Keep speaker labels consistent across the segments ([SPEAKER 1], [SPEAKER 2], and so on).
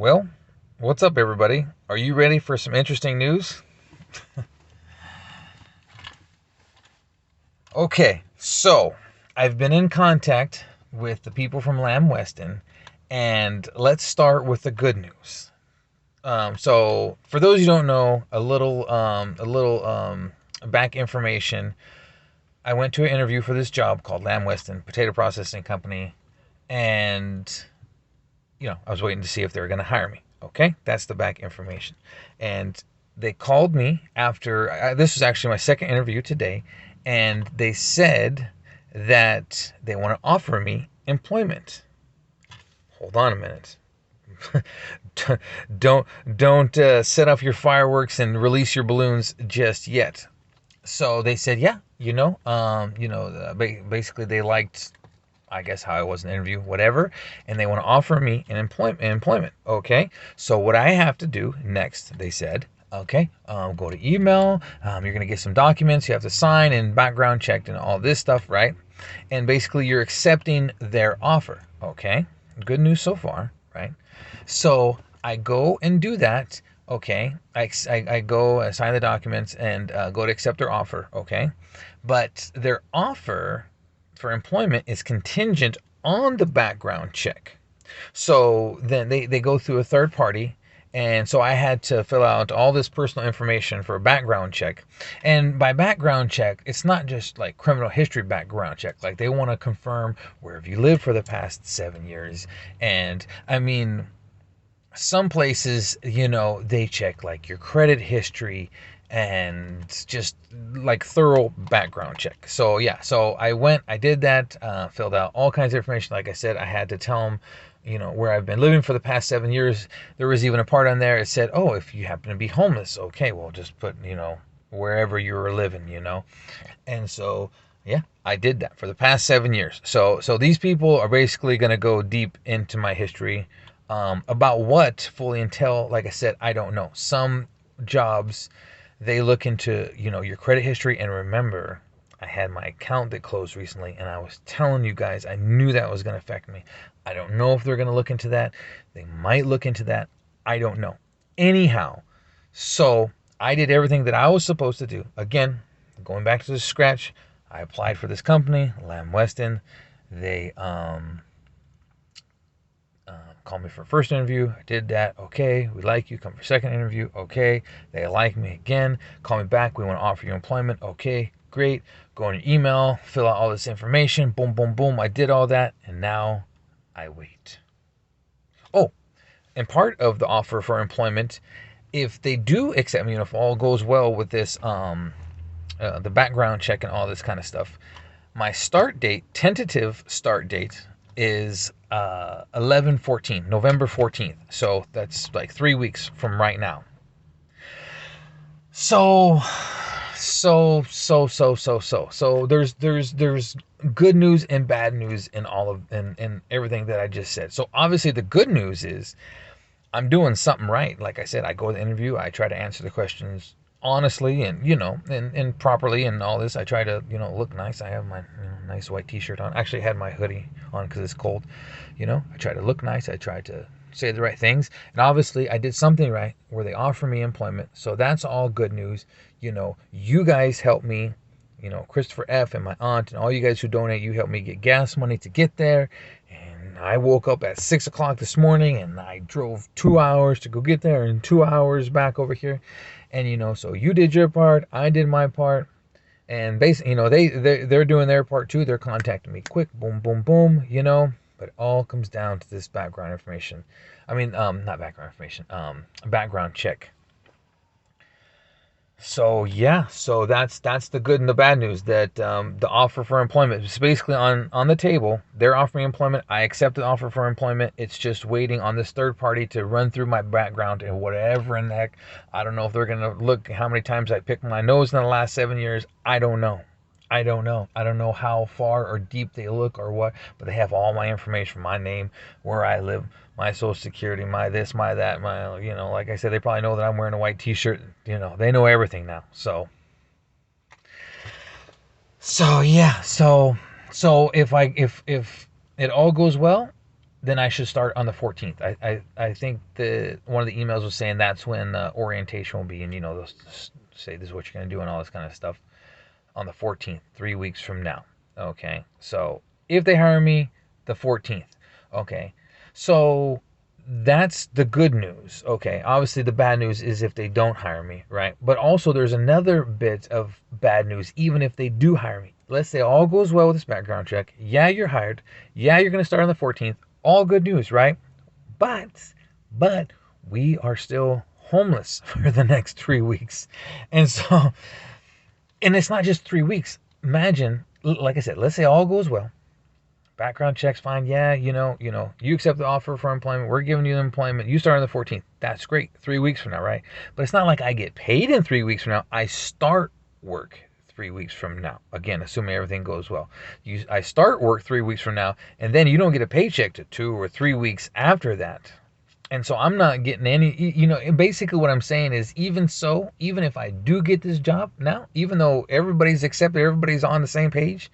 [SPEAKER 1] Well, what's up, everybody? Are you ready for some interesting news? Okay, so I've been in contact with the people from Lamb Weston, and let's start with the good news. So, for those you don't know, a little back information. I went to an interview for this job called Lamb Weston Potato Processing Company, and I was waiting to see if they were going to hire me. Okay, that's the back information. And they called me after this was actually my second interview today, and they said that they want to offer me employment. Hold on a minute. don't don't set off your fireworks and release your balloons just yet. So they said, yeah, basically they liked, I guess, how I was in the interview, whatever, and they want to offer me an employment. Okay, so what I have to do next, they said, okay, go to email. You're gonna get some documents you have to sign and background checked and all this stuff, right? And basically, you're accepting their offer. Okay, good news so far, right? So I go and do that. Okay, I go sign the documents and go to accept their offer. Okay, but their offer for employment is contingent on the background check. So then they go through a third party. And so I had to fill out all this personal information for a background check. And by background check, it's not just like criminal history background check. Like they want to confirm where have you lived for the past 7 years. And I mean, some places, they check like your credit history and just like thorough background check. So yeah, so I did that, filled out all kinds of information. Like I said, I had to tell them, where I've been living for the past 7 years. There was even a part on there. It said, oh, if you happen to be homeless, okay, well, just put, wherever you were living. And so, yeah, I did that for the past 7 years. So these people are basically going to go deep into my history. About what fully entail, like I said, I don't know. Some jobs, they look into, your credit history. And remember, I had my account that closed recently, and I was telling you guys, I knew that was going to affect me. I don't know if they're going to look into that. They might look into that. I don't know. Anyhow, so I did everything that I was supposed to do. Again, going back to the scratch, I applied for this company, Lamb Weston. They called me for first interview. I did that. Okay, we like you. Come for second interview. Okay, they like me again. Call me back. We want to offer you employment. Okay, great. Go on your email, fill out all this information. Boom, boom, boom. I did all that, and now I wait. Oh, and part of the offer for employment, if they do accept me, if all goes well with this, the background check and all this kind of stuff, my start date, tentative start date, is 11/14, November 14th. So that's like 3 weeks from right now. So there's good news and bad news in all of in everything that I just said. So obviously the good news is I'm doing something right. Like I said, I go to the interview, I try to answer the questions honestly and and properly and all this. I try to look nice. I have my nice white t-shirt on. Actually I had my hoodie on because it's cold. I try to look nice. I try to say the right things, and obviously I did something right where they offer me employment. So that's all good news. You guys help me. Christopher F and my aunt and all you guys who donate, you help me get gas money to get there. And I woke up at 6 o'clock this morning and I drove 2 hours to go get there and 2 hours back over here. And so you did your part, I did my part, and basically, they're doing their part too. They're contacting me quick, boom, boom, boom. But it all comes down to this background information. I mean, not background information, background check. So yeah, so that's the good and the bad news. That the offer for employment is basically on the table. They're offering employment. I accept the offer for employment. It's just waiting on this third party to run through my background and whatever in the heck. I don't know if they're gonna look how many times I picked my nose in the last 7 years. I don't know. I don't know. I don't know how far or deep they look or what, but they have all my information, my name, where I live, my social security, my this, my that, my, like I said, they probably know that I'm wearing a white t-shirt. They know everything now. So yeah. So if it all goes well, then I should start on the 14th. I think one of the emails was saying that's when orientation will be, and they'll say this is what you're going to do and all this kind of stuff on the 14th, 3 weeks from now. Okay, so if they hire me, the 14th. Okay, so that's the good news. Okay, obviously the bad news is if they don't hire me, right? But also there's another bit of bad news even if they do hire me. Let's say all goes well with this background check. Yeah, you're hired. Yeah, you're going to start on the 14th. All good news, right? But we are still homeless for the next 3 weeks. And so, and it's not just 3 weeks. Imagine, like I said, let's say all goes well. Background check's fine. Yeah, you accept the offer for employment. We're giving you employment. You start on the 14th. That's great. 3 weeks from now, right? But it's not like I get paid in 3 weeks from now. I start work 3 weeks from now. Again, assuming everything goes well. I start work 3 weeks from now, and then you don't get a paycheck to 2 or 3 weeks after that. And so I'm not getting any, basically what I'm saying is even if I do get this job now, even though everybody's accepted, everybody's on the same page,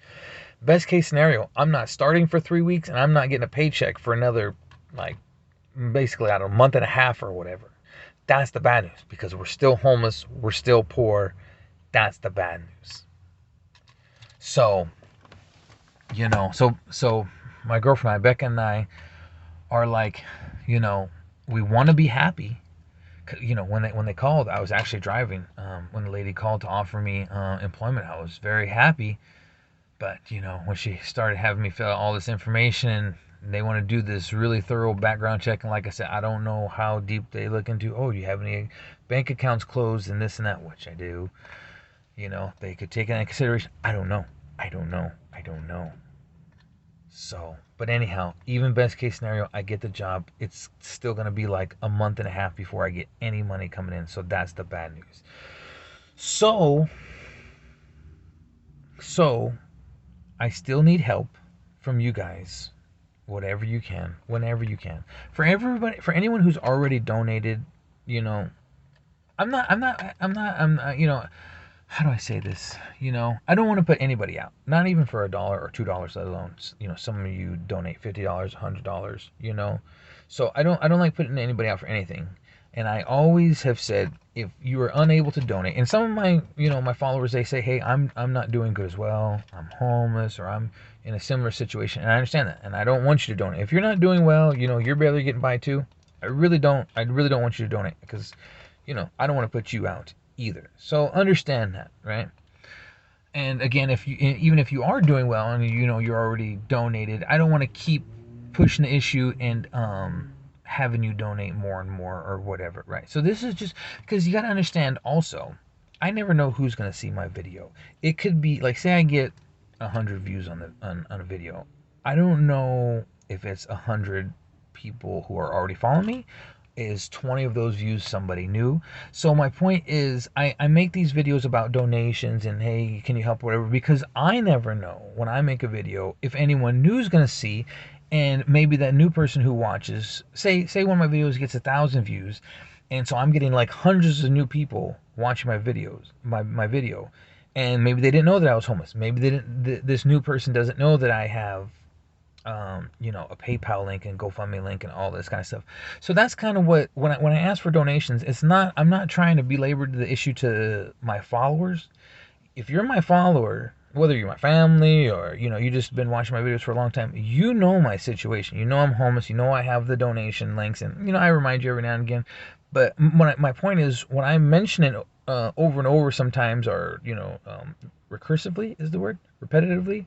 [SPEAKER 1] best case scenario, I'm not starting for 3 weeks and I'm not getting a paycheck for another, like, basically, I don't know, month and a half or whatever. That's the bad news because we're still homeless. We're still poor. That's the bad news. So, so my girlfriend, Becca, and I are like, we want to be happy. When they called, I was actually driving. When the lady called to offer me employment, I was very happy. But when she started having me fill out all this information, they want to do this really thorough background check, and like I said, I don't know how deep they look into. Oh, do you have any bank accounts closed and this and that? Which I do. They could take it into consideration. I don't know. So, but anyhow, even best case scenario, I get the job. It's still going to be like a month and a half before I get any money coming in. So that's the bad news. So I still need help from you guys, whatever you can, whenever you can. For everybody, for anyone who's already donated, I'm not, how do I say this? I don't want to put anybody out, not even for $1 or $2, let alone, some of you donate $50, $100, so I don't like putting anybody out for anything. And I always have said, if you are unable to donate, and some of my, my followers, they say, hey, I'm not doing good as well. I'm homeless, or I'm in a similar situation. And I understand that. And I don't want you to donate. If you're not doing well, you're barely getting by too. I really don't want you to donate because, I don't want to put you out either. So understand that, right? And again, even if you are doing well and you're already donated, I don't want to keep pushing the issue and having you donate more and more or whatever, right? So this is just because you got to understand also, I never know who's going to see my video. It could be like, say I get 100 views on a video. I don't know if it's 100 people who are already following me. Is 20 of those views somebody new? So my point is, I make these videos about donations and hey, can you help, whatever, because I never know when I make a video if anyone new is going to see. And maybe that new person who watches, say one of my videos gets 1,000 views, and so I'm getting like hundreds of new people watching my videos, my video, and maybe they didn't know that I was homeless. Maybe this new person doesn't know that I have a PayPal link and GoFundMe link and all this kind of stuff. So that's kind of what, when I ask for donations, I'm not trying to belabor the issue to my followers. If you're my follower, whether you're my family or you just been watching my videos for a long time, my situation. I'm homeless. I have the donation links, and I remind you every now and again. But my point is, when I mention it over and over sometimes, or recursively is the word, repetitively,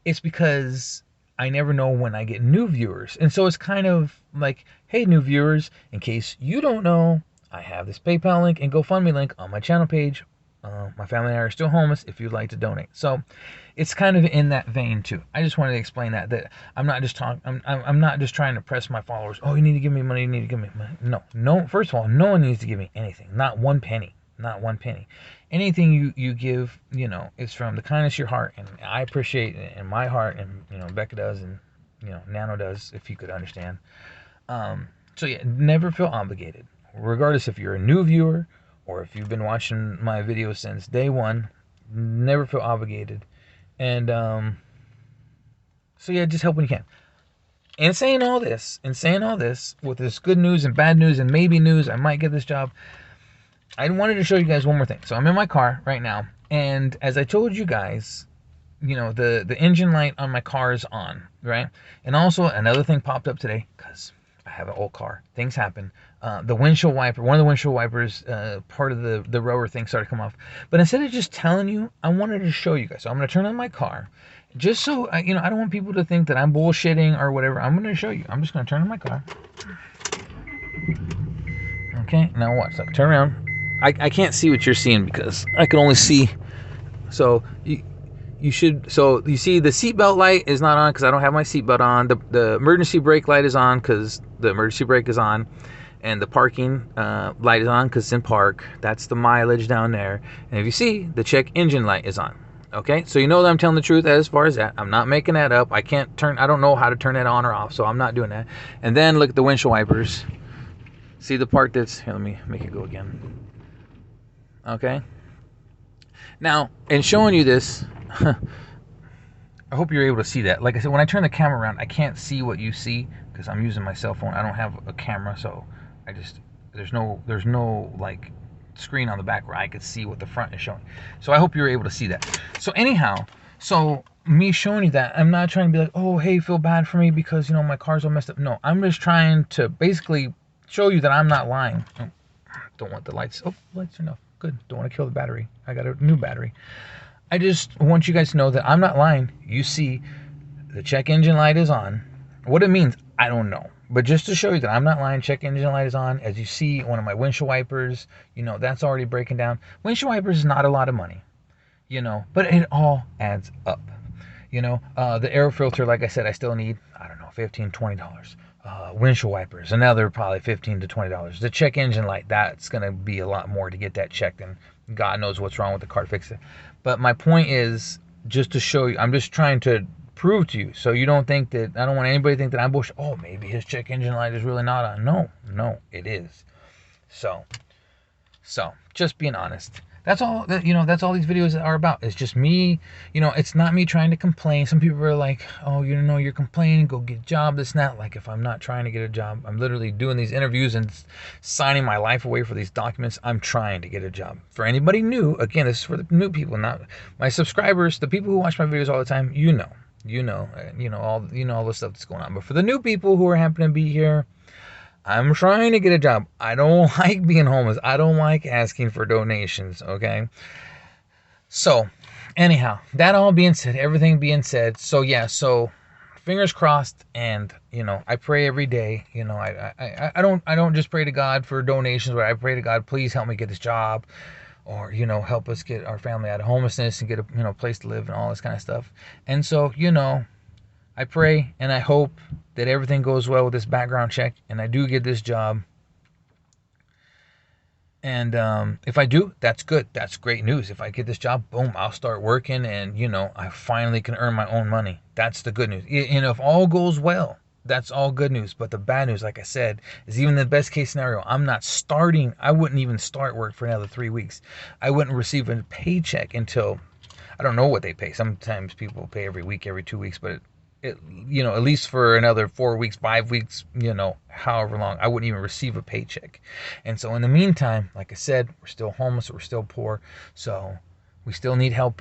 [SPEAKER 1] it's because I never know when I get new viewers. And so it's kind of like, hey, new viewers, in case you don't know, I have this PayPal link and GoFundMe link on my channel page. My family and I are still homeless if you'd like to donate. So it's kind of in that vein too. I just wanted to explain that I'm not just I'm not just trying to press my followers. Oh, you need to give me money. You need to give me money. No. First of all, no one needs to give me anything. Not one penny. Anything you give, is from the kindness of your heart, and I appreciate it in my heart, and Becca does, and Nano does, if you could understand. So yeah, never feel obligated, regardless if you're a new viewer or if you've been watching my videos since day one. Never feel obligated, and so yeah, just help when you can. in saying all this, with this good news and bad news and maybe news, I might get this job. I wanted to show you guys one more thing. So I'm in my car right now, and as I told you guys, the engine light on my car is on, right? And also another thing popped up today, because I have an old car. Things happen. The windshield wiper, one of the windshield wipers, part of the rower thing started to come off. But instead of just telling you, I wanted to show you guys. So I'm going to turn on my car, just so, I don't want people to think that I'm bullshitting or whatever. I'm going to show you. I'm just going to turn on my car. Okay, now watch. So turn around. I can't see what you're seeing because I can only see. So you should. So you see the seatbelt light is not on because I don't have my seatbelt on. The emergency brake light is on because the emergency brake is on, and the parking light is on because it's in park. That's the mileage down there. And if you see, the check engine light is on. Okay, so you know that I'm telling the truth as far as that. I'm not making that up. I don't know how to turn that on or off, so I'm not doing that. And then look at the windshield wipers. See the part that's here. Let me make it go again. Okay. Now, in showing you this, I hope you're able to see that. Like I said, when I turn the camera around, I can't see what you see because I'm using my cell phone. I don't have a camera, so there's no like screen on the back where I could see what the front is showing. So I hope you're able to see that. So anyhow, so me showing you that, I'm not trying to be like, oh, hey, feel bad for me because my car's all messed up. No, I'm just trying to basically show you that I'm not lying. Oh, don't want the lights. Oh, lights are enough. Good. Don't want to kill the battery. I got a new battery. I just want you guys to know that I'm not lying. You see, the check engine light is on. What it means, I don't know. But just to show you that I'm not lying, check engine light is on. As you see, one of my windshield wipers, that's already breaking down. Windshield wipers is not a lot of money, but it all adds up. The air filter, like I said, I still need, I don't know, $15, $20. Windshield wipers, another probably $15 to $20. The check engine light, that's going to be a lot more to get that checked, and God knows what's wrong with the car to fix it. But my point is just to show you, I'm just trying to prove to you, so you don't think that, I don't want anybody to think that I'm bullshit. Oh, maybe his check engine light is really not on. No, it is. So just being honest. That's all that, that's all these videos are about. It's just me, it's not me trying to complain. Some people are like, oh, you're complaining, go get a job, this and that. Like, if I'm not trying to get a job, I'm literally doing these interviews and signing my life away for these documents. I'm trying to get a job. For anybody new, again, this is for the new people, not my subscribers, the people who watch my videos all the time, all the stuff that's going on. But for the new people who are happening to be here, I'm trying to get a job. I don't like being homeless. I don't like asking for donations, okay? So, anyhow, that all being said, everything being said, so fingers crossed, and, I pray every day, I don't just pray to God for donations, but I pray to God, please help me get this job, or, help us get our family out of homelessness and get a, place to live and all this kind of stuff. And so, I pray and I hope that everything goes well with this background check and I do get this job. And if I do, that's good. That's great news. If I get this job, boom, I'll start working and, I finally can earn my own money. That's the good news. If all goes well, that's all good news. But the bad news, like I said, is even the best case scenario, I wouldn't even start work for another 3 weeks. I wouldn't receive a paycheck until, I don't know what they pay. Sometimes people pay every week, every 2 weeks, but at least for another 4 weeks, 5 weeks, however long, I wouldn't even receive a paycheck. And so in the meantime, like I said, we're still homeless, we're still poor, so we still need help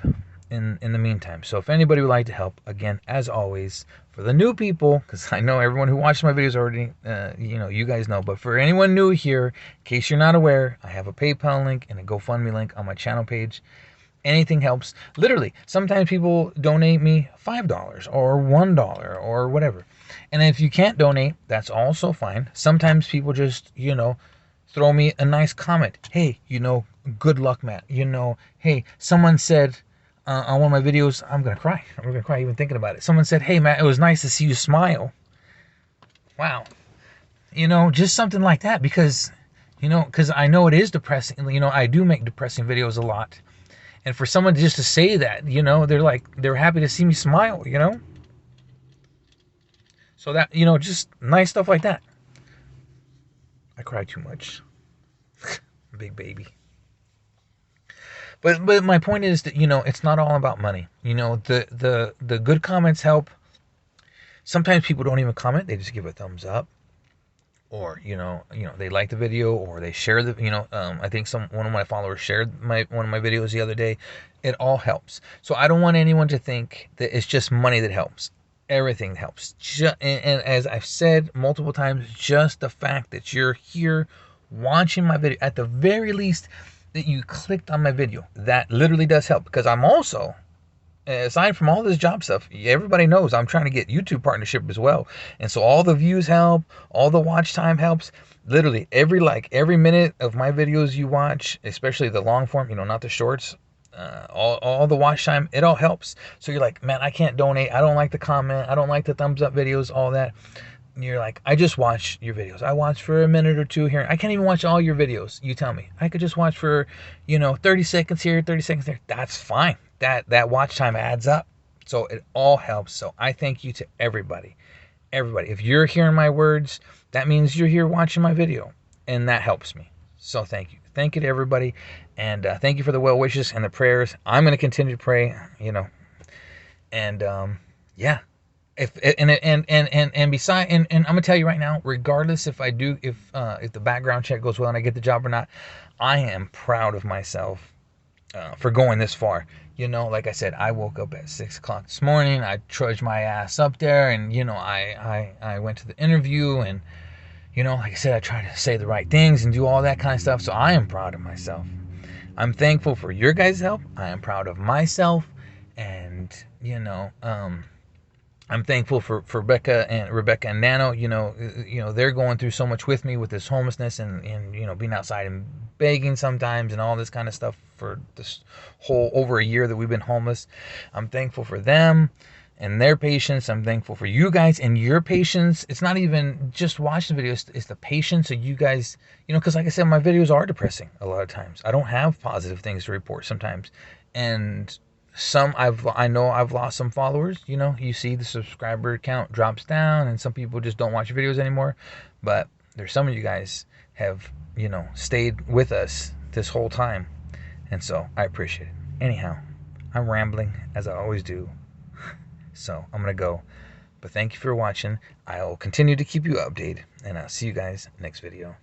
[SPEAKER 1] in the meantime. So if anybody would like to help, again, as always, for the new people, because I know everyone who watches my videos already, you guys know, but for anyone new here, in case you're not aware, I have a PayPal link and a GoFundMe link on my channel page. Anything helps. Literally, sometimes people donate me $5 or $1 or whatever. And if you can't donate, that's also fine. Sometimes people just, throw me a nice comment. Hey, good luck, Matt. Hey, someone said on one of my videos, I'm going to cry. I'm going to cry even thinking about it. Someone said, hey, Matt, it was nice to see you smile. Wow. Just something like that because I know it is depressing. I do make depressing videos a lot. And for someone just to say that, they're happy to see me smile, So that, just nice stuff like that. I cry too much. Big baby. But my point is that, it's not all about money. The good comments help. Sometimes people don't even comment, they just give a thumbs up, or they like the video, or they share the I think one of my followers shared one of my videos the other day. It all helps. So I don't want anyone to think that it's just money that helps. Everything helps. And as I've said multiple times, just the fact that you're here watching my video, at the very least that you clicked on my video, that literally does help. Because I'm also, aside from all this job stuff, everybody knows I'm trying to get YouTube partnership as well. And so all the views help, all the watch time helps. Literally every minute of my videos you watch, especially the long form, not the shorts, all the watch time, it all helps. So you're like, man, I can't donate, I don't like the comment, I don't like the thumbs up videos, all that. You're like, I just watch your videos. I watch for a minute or two here. I can't even watch all your videos. You tell me. I could just watch for, 30 seconds here, 30 seconds there. That's fine. That watch time adds up. So it all helps. So I thank you to everybody. Everybody. If you're hearing my words, that means you're here watching my video. And that helps me. So thank you. Thank you to everybody. And thank you for the well wishes and the prayers. I'm going to continue to pray, And yeah. And I'm gonna tell you right now, regardless if the background check goes well and I get the job or not, I am proud of myself for going this far. Like I said, I woke up at 6 o'clock this morning. I trudged my ass up there, and I went to the interview, and like I said, I tried to say the right things and do all that kind of stuff. So I am proud of myself. I'm thankful for your guys' help. I am proud of myself, and I'm thankful for Rebecca and Nano. They're going through so much with me with this homelessness, and being outside and begging sometimes and all this kind of stuff for this whole over a year that we've been homeless. I'm thankful for them and their patience. I'm thankful for you guys and your patience. It's not even just watching the videos, it's the patience of you guys, because like I said, my videos are depressing a lot of times. I don't have positive things to report sometimes. And I know I've lost some followers. You see the subscriber count drops down, and some people just don't watch your videos anymore. But there's some of you guys have, stayed with us this whole time. And so I appreciate it. Anyhow, I'm rambling as I always do. So I'm going to go. But thank you for watching. I'll continue to keep you updated, and I'll see you guys next video.